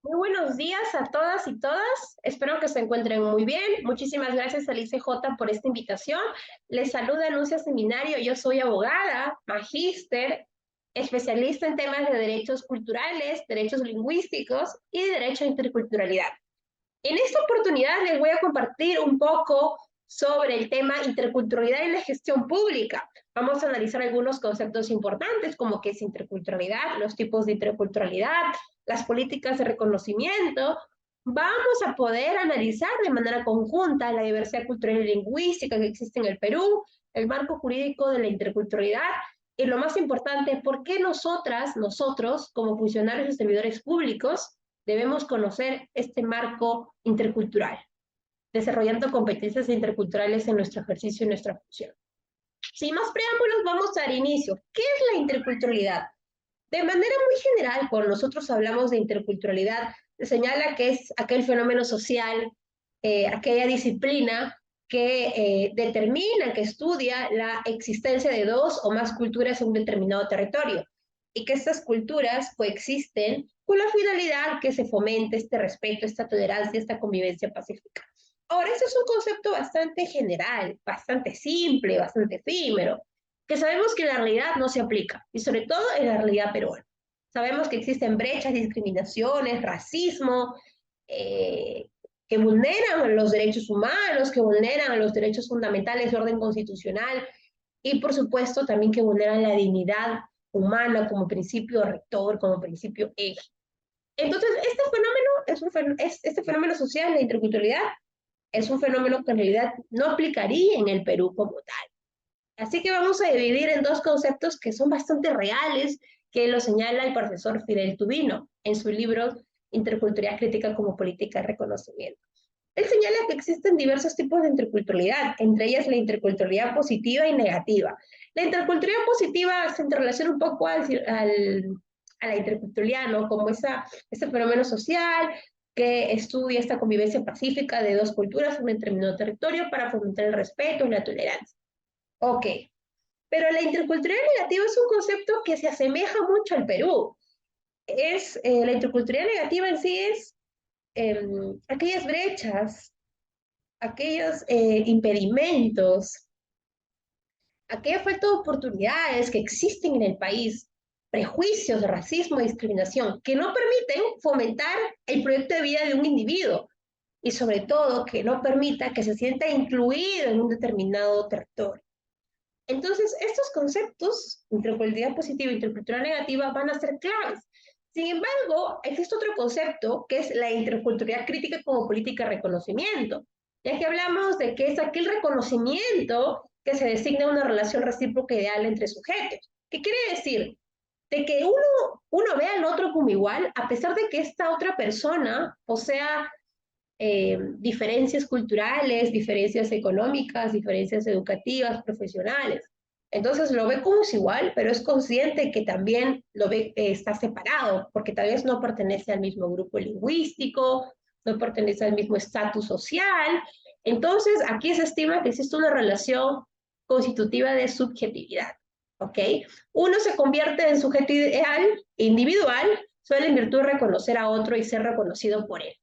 Muy buenos días a todas y todas. Espero que se encuentren muy bien. Muchísimas gracias al ICJ por esta invitación. Les saluda Anuncia Seminario. Yo soy abogada, magíster, especialista en temas de derechos culturales, derechos lingüísticos y derecho a interculturalidad. En esta oportunidad les voy a compartir un poco sobre el tema interculturalidad en la gestión pública. Vamos a analizar algunos conceptos importantes como qué es interculturalidad, los tipos de interculturalidad, las políticas de reconocimiento. Vamos a poder analizar de manera conjunta la diversidad cultural y lingüística que existe en el Perú, el marco jurídico de la interculturalidad y lo más importante, por qué nosotros, como funcionarios y servidores públicos, debemos conocer este marco intercultural, desarrollando competencias interculturales en nuestro ejercicio y nuestra función. Sin más preámbulos, vamos a dar inicio. ¿Qué es la interculturalidad? De manera muy general, cuando nosotros hablamos de interculturalidad, se señala que es aquel fenómeno social, aquella disciplina que determina, que estudia la existencia de dos o más culturas en un determinado territorio y que estas culturas coexisten con la finalidad que se fomente este respeto, esta tolerancia, esta convivencia pacífica. Ahora, este es un concepto bastante general, bastante simple, bastante efímero, que sabemos que en la realidad no se aplica, y sobre todo en la realidad peruana. Sabemos que existen brechas, discriminaciones, racismo, eh, que vulneran los derechos humanos, que vulneran los derechos fundamentales de orden constitucional y, por supuesto, también que vulneran la dignidad humana como principio rector, como principio eje. Entonces, este fenómeno social, la interculturalidad, es un fenómeno que en realidad no aplicaría en el Perú como tal. Así que vamos a dividir en dos conceptos que son bastante reales, que lo señala el profesor Fidel Tubino en su libro Interculturalidad Crítica como Política de Reconocimiento. Él señala que existen diversos tipos de interculturalidad, entre ellas la interculturalidad positiva y negativa. La interculturalidad positiva se interrelaciona un poco a la interculturalidad, ¿no? Como ese fenómeno social que estudia esta convivencia pacífica de dos culturas en un determinado territorio para fomentar el respeto y la tolerancia. Ok, pero la interculturalidad negativa es un concepto que se asemeja mucho al Perú. La interculturalidad negativa en sí es aquellas brechas, aquellos impedimentos, aquella falta de oportunidades que existen en el país, prejuicios, racismo, discriminación, que no permiten fomentar el proyecto de vida de un individuo y sobre todo que no permita que se sienta incluido en un determinado territorio. Entonces, estos conceptos, interculturalidad positiva e interculturalidad negativa, van a ser claves. Sin embargo, existe otro concepto que es la interculturalidad crítica como política de reconocimiento, ya que hablamos de que es aquel reconocimiento que se designa una relación recíproca ideal entre sujetos. ¿Qué quiere decir? De que uno ve al otro como igual, a pesar de que esta otra persona posea diferencias culturales, diferencias económicas, diferencias educativas, profesionales. Entonces lo ve como es igual, pero es consciente que también lo ve, está separado, porque tal vez no pertenece al mismo grupo lingüístico, no pertenece al mismo estatus social. Entonces aquí se estima que existe una relación constitutiva de subjetividad. ¿Ok? Uno se convierte en sujeto ideal, individual, solo en virtud de reconocer a otro y ser reconocido por él.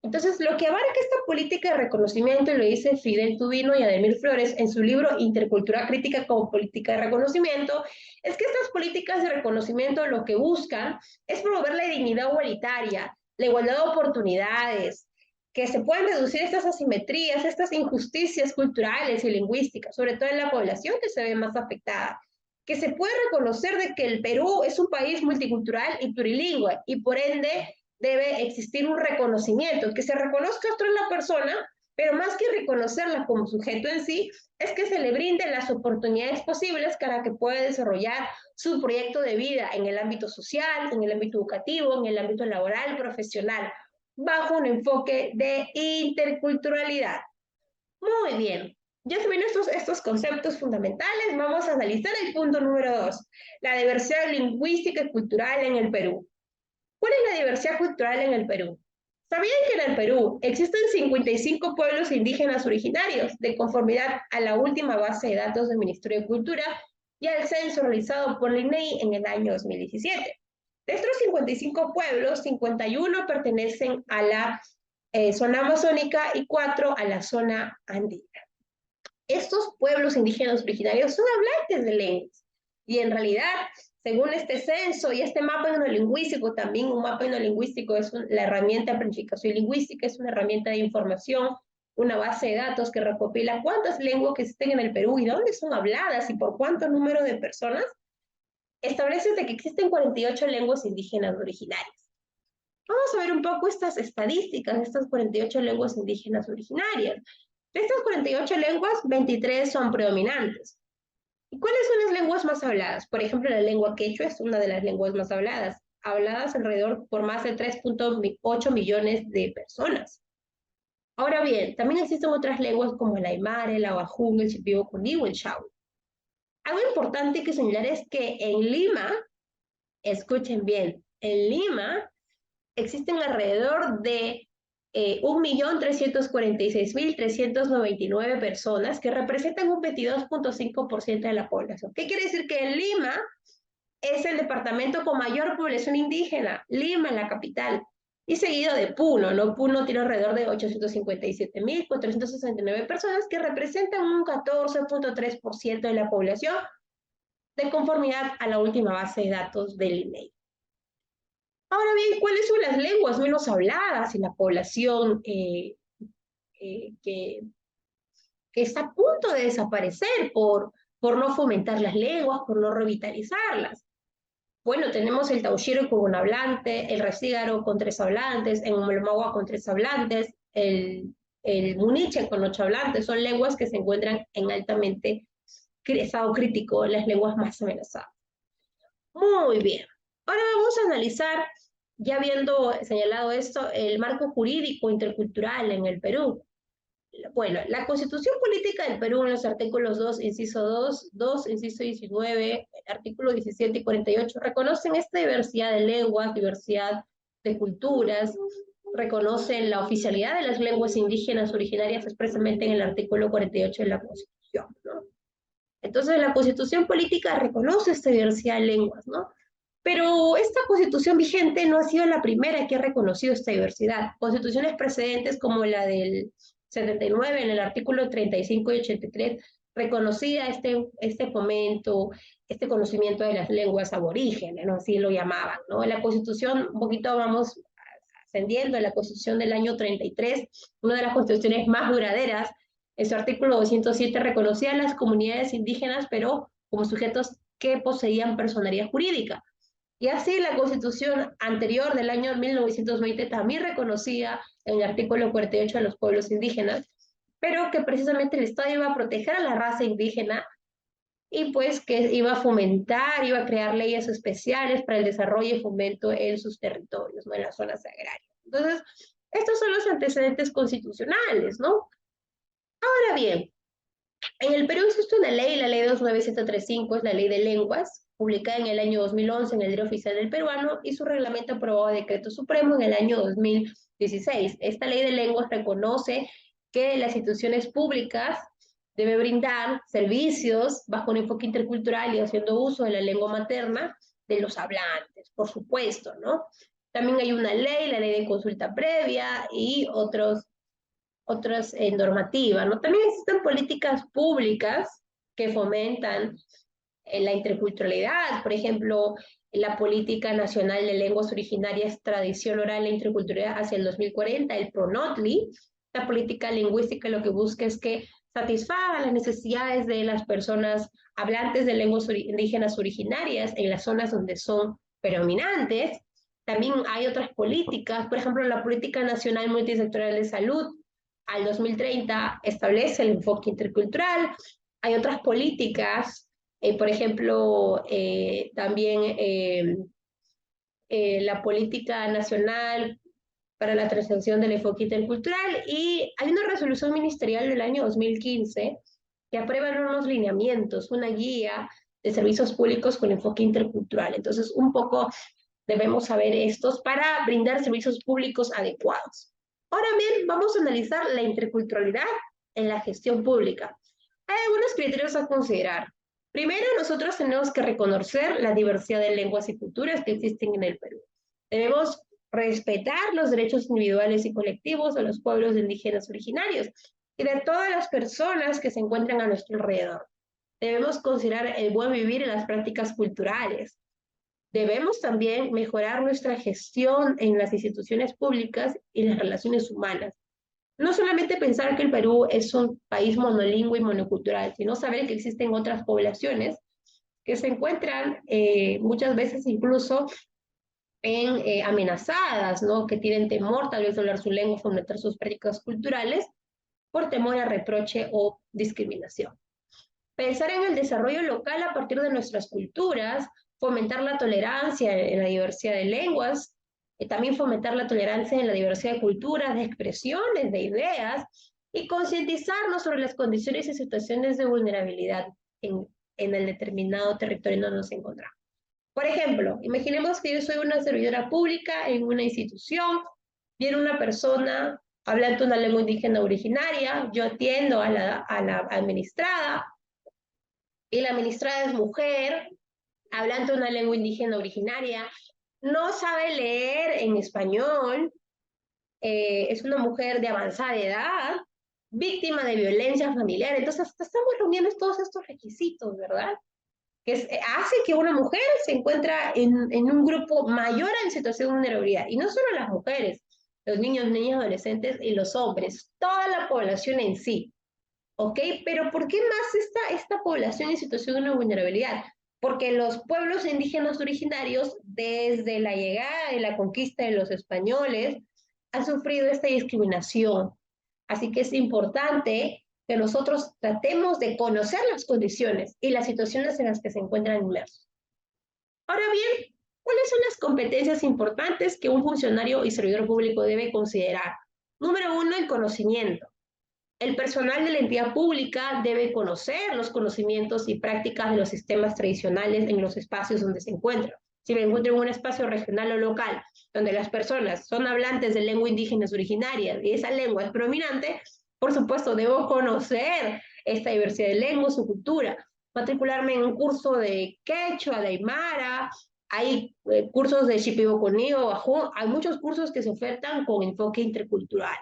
Entonces, lo que abarca esta política de reconocimiento, y lo dice Fidel Tubino y Ademir Flores en su libro Intercultura Crítica como Política de Reconocimiento, es que estas políticas de reconocimiento lo que buscan es promover la dignidad igualitaria, la igualdad de oportunidades, que se puedan reducir estas asimetrías, estas injusticias culturales y lingüísticas, sobre todo en la población que se ve más afectada, que se puede reconocer de que el Perú es un país multicultural y plurilingüe y por ende debe existir un reconocimiento, que se reconozca otra en la persona, pero más que reconocerla como sujeto en sí, es que se le brinden las oportunidades posibles para que pueda desarrollar su proyecto de vida en el ámbito social, en el ámbito educativo, en el ámbito laboral, profesional, bajo un enfoque de interculturalidad. Muy bien. Ya se ven estos conceptos fundamentales, vamos a analizar el punto número 2, la diversidad lingüística y cultural en el Perú. ¿Cuál es la diversidad cultural en el Perú? ¿Sabían que en el Perú existen 55 pueblos indígenas originarios, de conformidad a la última base de datos del Ministerio de Cultura y al censo realizado por el INEI en el año 2017? De estos 55 pueblos, 51 pertenecen a la zona amazónica y 4 a la zona andina. Estos pueblos indígenas originarios son hablantes de lenguas y en realidad, según este censo y este mapa etnolingüístico, también un mapa etnolingüístico es la herramienta de planificación lingüística, es una herramienta de información, una base de datos que recopila cuántas lenguas que existen en el Perú y dónde son habladas y por cuánto número de personas, establece de que existen 48 lenguas indígenas originarias. Vamos a ver un poco estas estadísticas de estas 48 lenguas indígenas originarias. De estas 48 lenguas, 23 son predominantes. ¿Y cuáles son las lenguas más habladas? Por ejemplo, la lengua quechua es una de las lenguas más habladas alrededor por más de 3.8 millones de personas. Ahora bien, también existen otras lenguas como el aymara, el abajún, el shipibo-cuní o el shawi. Algo importante que señalar es que en Lima, escuchen bien, en Lima existen alrededor de 1.346.399 personas que representan un 22.5% de la población. ¿Qué quiere decir? Que en Lima es el departamento con mayor población indígena, Lima, la capital, y seguido de Puno, ¿no? Puno tiene alrededor de 857.469 personas que representan un 14.3% de la población de conformidad a la última base de datos del INEI. Ahora bien, ¿cuáles son las lenguas menos habladas en la población que está a punto de desaparecer por no fomentar las lenguas, por no revitalizarlas? Bueno, tenemos el taushiro con un hablante, el resígaro con 3 hablantes, el molomagua con 3 hablantes, el muniche con 8 hablantes. Son lenguas que se encuentran en altamente estado crítico, las lenguas más amenazadas. Muy bien. Ahora vamos a analizar, ya habiendo señalado esto, el marco jurídico intercultural en el Perú. Bueno, la Constitución Política del Perú en los artículos 2, inciso 2, inciso 19, artículo 17 y 48, reconocen esta diversidad de lenguas, diversidad de culturas, reconocen la oficialidad de las lenguas indígenas originarias expresamente en el artículo 48 de la Constitución, ¿no? Entonces, la Constitución Política reconoce esta diversidad de lenguas, ¿no? Pero esta Constitución vigente no ha sido la primera que ha reconocido esta diversidad. Constituciones precedentes como la del 79, en el artículo 35 y 83, reconocía este fomento, este conocimiento de las lenguas aborígenes, ¿no? Así lo llamaban, ¿no? La Constitución, un poquito vamos ascendiendo, la Constitución del año 33, una de las constituciones más duraderas, en su artículo 207 reconocía a las comunidades indígenas, pero como sujetos que poseían personalidad jurídica. Y así la Constitución anterior del año 1920 también reconocía en el artículo 48 a los pueblos indígenas, pero que precisamente el Estado iba a proteger a la raza indígena y pues que iba a fomentar, iba a crear leyes especiales para el desarrollo y fomento en sus territorios, ¿no? En las zonas agrarias. Entonces, estos son los antecedentes constitucionales, ¿no? Ahora bien, en el Perú existe una ley, la ley 29735, es la ley de lenguas, publicada en el año 2011 en el Diario Oficial del Peruano, y su reglamento aprobado a decreto supremo en el año 2016. Esta ley de lenguas reconoce que las instituciones públicas deben brindar servicios bajo un enfoque intercultural y haciendo uso de la lengua materna de los hablantes, por supuesto, ¿no? También hay una ley, la ley de consulta previa y otras normativas, ¿no? También existen políticas públicas que fomentan la interculturalidad, por ejemplo, la Política Nacional de Lenguas Originarias, Tradición Oral e Interculturalidad hacia el 2040, el PRONOTLI. La política lingüística lo que busca es que satisfaga las necesidades de las personas hablantes de lenguas indígenas originarias en las zonas donde son predominantes. También hay otras políticas, por ejemplo, la Política Nacional Multisectorial de Salud al 2030 establece el enfoque intercultural. Hay otras políticas, por ejemplo, también la Política Nacional para la Transición del Enfoque Intercultural, y hay una resolución ministerial del año 2015 que aprueba unos lineamientos, una guía de servicios públicos con enfoque intercultural. Entonces, un poco debemos saber estos para brindar servicios públicos adecuados. Ahora bien, vamos a analizar la interculturalidad en la gestión pública. Hay algunos criterios a considerar. Primero, nosotros tenemos que reconocer la diversidad de lenguas y culturas que existen en el Perú. Debemos respetar los derechos individuales y colectivos de los pueblos indígenas originarios y de todas las personas que se encuentran a nuestro alrededor. Debemos considerar el buen vivir en las prácticas culturales. Debemos también mejorar nuestra gestión en las instituciones públicas y las relaciones humanas. No solamente pensar que el Perú es un país monolingüe y monocultural, sino saber que existen otras poblaciones que se encuentran muchas veces incluso amenazadas, ¿no? Que tienen temor tal vez de hablar su lengua, fomentar sus prácticas culturales por temor a reproche o discriminación. Pensar en el desarrollo local a partir de nuestras culturas, fomentar la tolerancia en la diversidad de lenguas, también fomentar la tolerancia en la diversidad de culturas, de expresiones, de ideas, y concientizarnos sobre las condiciones y situaciones de vulnerabilidad en el determinado territorio donde nos encontramos. Por ejemplo, imaginemos que yo soy una servidora pública en una institución, viene una persona hablando una lengua indígena originaria, yo atiendo a la administrada, y la administrada es mujer, hablando una lengua indígena originaria, no sabe leer en español, es una mujer de avanzada edad, víctima de violencia familiar. Entonces, estamos reuniendo todos estos requisitos, ¿verdad? Que hace que una mujer se encuentra en un grupo mayor en situación de vulnerabilidad. Y no solo las mujeres, los niños, niñas, adolescentes y los hombres, toda la población en sí. ¿Ok? Pero ¿por qué más esta población en situación de vulnerabilidad? Porque los pueblos indígenas originarios, desde la llegada y la conquista de los españoles, han sufrido esta discriminación. Así que es importante que nosotros tratemos de conocer las condiciones y las situaciones en las que se encuentran inmersos. Ahora bien, ¿cuáles son las competencias importantes que un funcionario y servidor público debe considerar? Número uno, el conocimiento. El personal de la entidad pública debe conocer los conocimientos y prácticas de los sistemas tradicionales en los espacios donde se encuentra. Si me encuentro en un espacio regional o local donde las personas son hablantes de lengua indígenas originarias y esa lengua es predominante, por supuesto, debo conocer esta diversidad de lenguas, su cultura, matricularme en un curso de quechua, de aymara, hay cursos de shipibo-conio, hay muchos cursos que se ofertan con enfoque intercultural.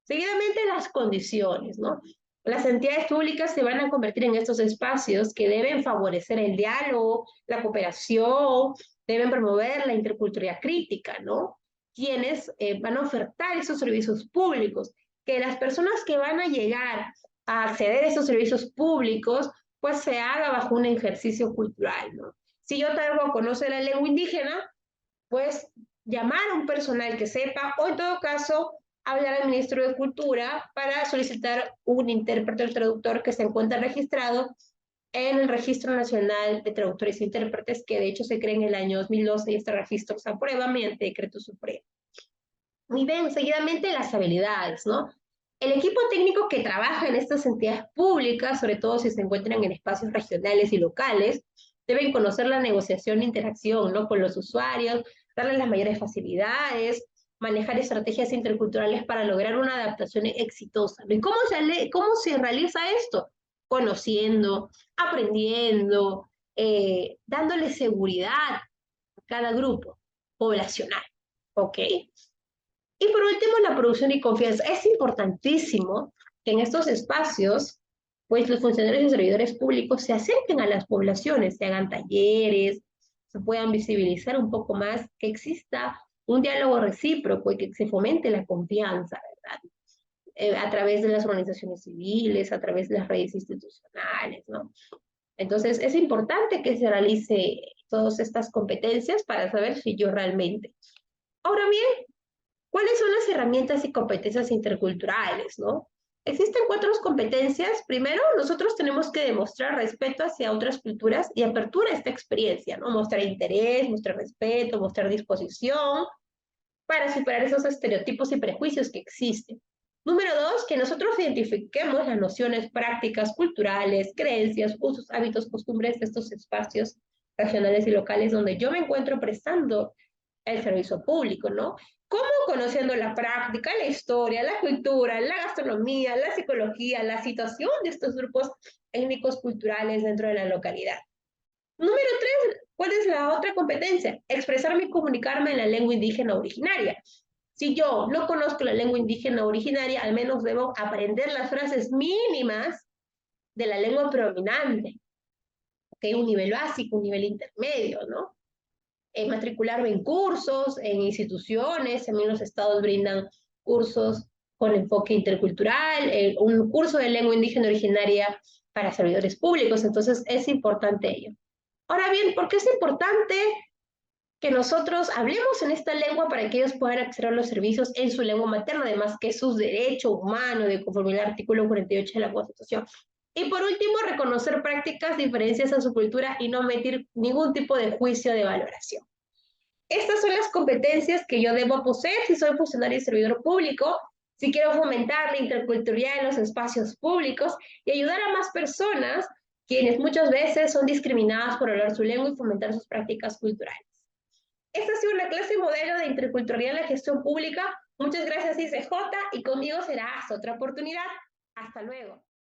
Seguidamente, las condiciones, ¿no? Las entidades públicas se van a convertir en estos espacios que deben favorecer el diálogo, la cooperación, deben promover la interculturalidad crítica, ¿no? Quienes van a ofertar esos servicios públicos, que las personas que van a llegar a acceder a esos servicios públicos, pues se haga bajo un ejercicio cultural, ¿no? Si yo tal vez conozco la lengua indígena, pues llamar a un personal que sepa, o en todo caso, hablar al ministro de Cultura para solicitar un intérprete o traductor que se encuentre registrado en el Registro Nacional de Traductores e Intérpretes, que de hecho se crea en el año 2012 y este registro se aprueba mediante decreto supremo. Y ven, seguidamente las habilidades, ¿no? El equipo técnico que trabaja en estas entidades públicas, sobre todo si se encuentran en espacios regionales y locales, deben conocer la negociación e interacción, ¿no? Con los usuarios, darles las mayores facilidades, manejar estrategias interculturales para lograr una adaptación exitosa. ¿Y cómo se realiza esto? Conociendo, aprendiendo, dándole seguridad a cada grupo poblacional, ¿ok? Y por último, la producción y confianza. Es importantísimo que en estos espacios, pues los funcionarios y servidores públicos se acerquen a las poblaciones, se hagan talleres, se puedan visibilizar un poco más, que exista un diálogo recíproco y que se fomente la confianza, ¿verdad? A través de las organizaciones civiles, a través de las redes institucionales, ¿no? Entonces, es importante que se realice todas estas competencias para saber si yo realmente. Ahora bien, ¿cuáles son las herramientas y competencias interculturales, no? Existen cuatro competencias. Primero, nosotros tenemos que demostrar respeto hacia otras culturas y apertura a esta experiencia, ¿no? Mostrar interés, mostrar respeto, mostrar disposición para superar esos estereotipos y prejuicios que existen. Número dos, que nosotros identifiquemos las nociones prácticas, culturales, creencias, usos, hábitos, costumbres de estos espacios regionales y locales donde yo me encuentro prestando el servicio público, ¿no? ¿Cómo? Conociendo la práctica, la historia, la cultura, la gastronomía, la psicología, la situación de estos grupos étnicos culturales dentro de la localidad. Número 3, ¿cuál es la otra competencia? Expresarme y comunicarme en la lengua indígena originaria. Si yo no conozco la lengua indígena originaria, al menos debo aprender las frases mínimas de la lengua predominante, ¿okay? Un nivel básico, un nivel intermedio, ¿no? Matricularme en cursos, en instituciones, también los estados brindan cursos con enfoque intercultural, un curso de lengua indígena originaria para servidores públicos, entonces es importante ello. Ahora bien, ¿por qué es importante que nosotros hablemos en esta lengua para que ellos puedan acceder a los servicios en su lengua materna, además que es su derecho humano de conformidad al artículo 48 de la Constitución? Y por último, reconocer prácticas, diferencias a su cultura y no emitir ningún tipo de juicio de valoración. Estas son las competencias que yo debo poseer si soy funcionario y servidor público, si quiero fomentar la interculturalidad en los espacios públicos y ayudar a más personas quienes muchas veces son discriminadas por hablar su lengua y fomentar sus prácticas culturales. Esta ha sido la clase modelo de interculturalidad en la gestión pública. Muchas gracias, ICJ, y conmigo será hasta otra oportunidad. Hasta luego.